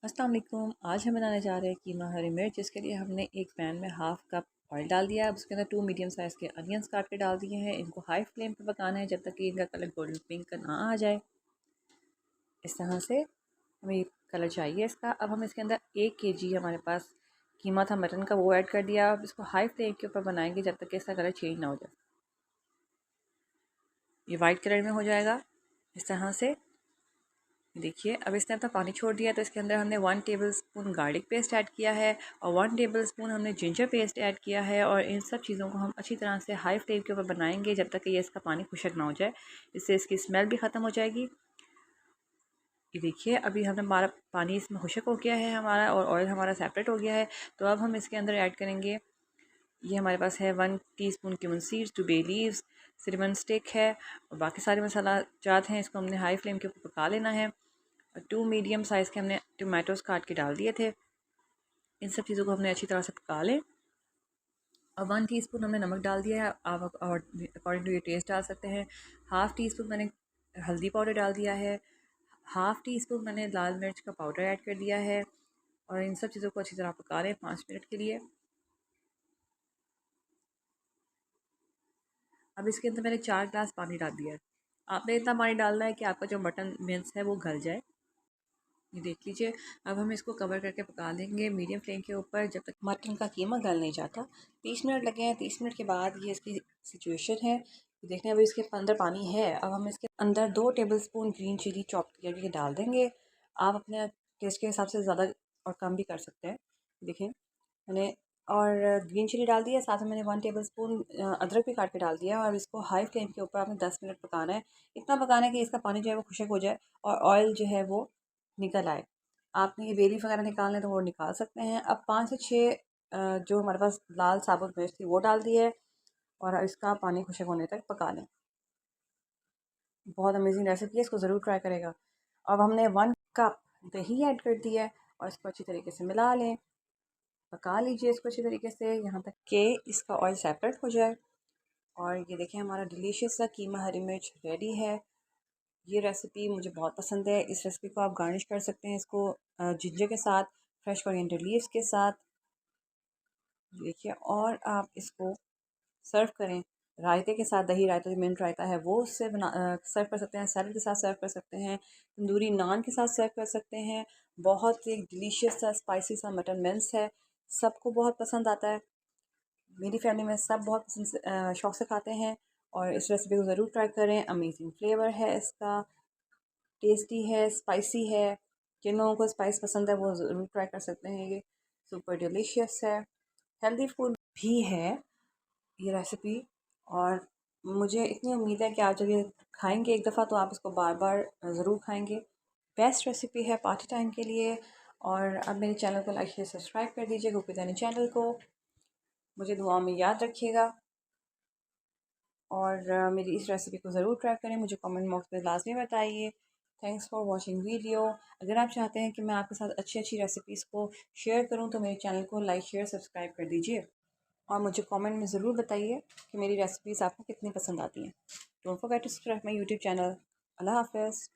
अस्सलाम वालेकुम। आज हम बनाने जा रहे हैं कीमा हरी मिर्च। इसके लिए हमने एक पैन में हाफ़ कप ऑयल डाल दिया है। उसके अंदर 2 मीडियम साइज़ के अनियंस काट के डाल दिए हैं। इनको हाई फ्लेम पे पकाना है जब तक कि इनका कलर गोल्डन पिंक ना आ जाए। इस तरह से हमें कलर चाहिए इसका। अब हम इसके अंदर 1 kg हमारे पास कीमा था मटन का, वो ऐड कर दिया। अब इसको हाई फ्लेम के ऊपर बनाएंगे जब तक कि इसका कलर चेंज ना हो जाए। ये वाइट कलर में हो जाएगा इस तरह से। देखिए अब इसने अपना पानी छोड़ दिया, तो इसके अंदर हमने 1 टेबलस्पून गार्लिक पेस्ट ऐड किया है और 1 टेबलस्पून हमने जिंजर पेस्ट ऐड किया है। और इन सब चीज़ों को हम अच्छी तरह से हाई फ्लेम के ऊपर बनाएंगे जब तक कि ये इसका पानी खुशक ना हो जाए। इससे इसकी स्मेल भी ख़त्म हो जाएगी। ये देखिए अभी हमने हमारा पानी इसमें खुशक हो गया है हमारा, और ऑयल हमारा सेपरेट हो गया है। तो अब हम इसके अंदर ऐड करेंगे, ये हमारे पास है 1 teaspoon cumin seeds, 2 bay leaves, cinnamon stick है और बाकी सारे मसाला जात हैं। इसको हमने हाई फ्लेम के ऊपर पका लेना है। 2 मीडियम साइज़ के हमने टमाटोज़ काट के डाल दिए थे। इन सब चीज़ों को हमने अच्छी तरह से पका लें। और 1 टीस्पून हमने नमक डाल दिया है, आप अकॉर्डिंग टू योर टेस्ट डाल सकते हैं। हाफ़ टी स्पून मैंने हल्दी पाउडर डाल दिया है। हाफ़ टी स्पून मैंने लाल मिर्च का पाउडर ऐड कर दिया है। और इन सब चीज़ों को अच्छी तरह पका लें 5 मिनट के लिए। अब इसके अंदर मैंने 4 गिलास पानी डाल दिया है। आपने इतना पानी डालना है कि आपका जो मटन मिर्च है वो गल जाए। ये देख लीजिए। अब हम इसको कवर करके पका लेंगे मीडियम फ्लेम के ऊपर जब तक मटन का कीमा गल नहीं जाता। 30 मिनट लगे हैं। 30 मिनट के बाद ये इसकी सिचुएशन है। देखने अभी इसके अंदर पानी है। अब हम इसके अंदर 2 टेबलस्पून ग्रीन चिली चॉप करके डाल देंगे। आप अपने टेस्ट के हिसाब से ज़्यादा और कम भी कर सकते हैं। देखें मैंने और ग्रीन चिली डाल दिया, साथ में मैंने 1 टेबलस्पून अदरक भी काट के डाल दिया। और इसको हाई फ्लेम के ऊपर आपने 10 मिनट पकाना है। इतना पकाना है कि इसका पानी जो है वो खुशक हो जाए और ऑयल जो है वो निकल आए। आपने ये बे लीफ वगैरह निकालने तो वो निकाल सकते हैं। अब 5 से 6 जो हमारे पास लाल साबुत मिर्च थी वो डाल दी है और इसका पानी खुशक होने तक पका लें। बहुत अमेजिंग रेसिपी है, इसको ज़रूर ट्राई करेगा। अब हमने 1 कप दही ऐड कर दिया है और इसको अच्छी तरीके से मिला लें। पका लीजिए इसको अच्छी तरीके से यहाँ तक कि इसका ऑयल सेपरेट हो जाए। और ये देखें हमारा डिलीशियस सा कीमा हरी मिर्च रेडी है। ये रेसिपी मुझे बहुत पसंद है। इस रेसिपी को आप गार्निश कर सकते हैं इसको जिंजर के साथ, फ्रेश कोरिएंडर लीव्स के साथ। देखिए और आप इसको सर्व करें रायते के साथ। दही रायता जो मिंट रायता है वो उससे बना सर्व कर सकते हैं। सैलड के साथ सर्व कर सकते हैं। तंदूरी नान के साथ सर्व कर सकते हैं। बहुत ही डिलीशियस सा स्पाइसी सा मटन मिन्स है। सबको बहुत पसंद आता है। मेरी फैमिली में सब बहुत पसंद शौक से खाते हैं। और इस रेसिपी को ज़रूर ट्राई करें। अमेजिंग फ्लेवर है इसका, टेस्टी है, स्पाइसी है। जिन लोगों को स्पाइस पसंद है वो ज़रूर ट्राई कर सकते हैं। ये सुपर डिलीशियस है, हेल्दी फूड भी है ये रेसिपी। और मुझे इतनी उम्मीद है कि आप जब ये खाएंगे एक दफ़ा तो आप इसको बार बार ज़रूर खाएंगे। बेस्ट रेसिपी है पार्टी टाइम के लिए। और अब मेरे चैनल को लाइक शेयर सब्सक्राइब कर दीजिए, कुकिंग चैनल को। मुझे दुआ में याद रखिएगा और मेरी इस रेसिपी को ज़रूर ट्राई करें। मुझे कमेंट बॉक्स में लाजमी बताइए। Thanks for watching video. अगर आप चाहते हैं कि मैं आपके साथ अच्छी अच्छी रेसिपीज़ को शेयर करूं तो मेरे चैनल को लाइक शेयर सब्सक्राइब कर दीजिए। और मुझे कमेंट में ज़रूर बताइए कि मेरी रेसिपीज़ आपको कितनी पसंद आती हैं। Don't forget to subscribe my YouTube channel. अल्लाह हाफ़िज़।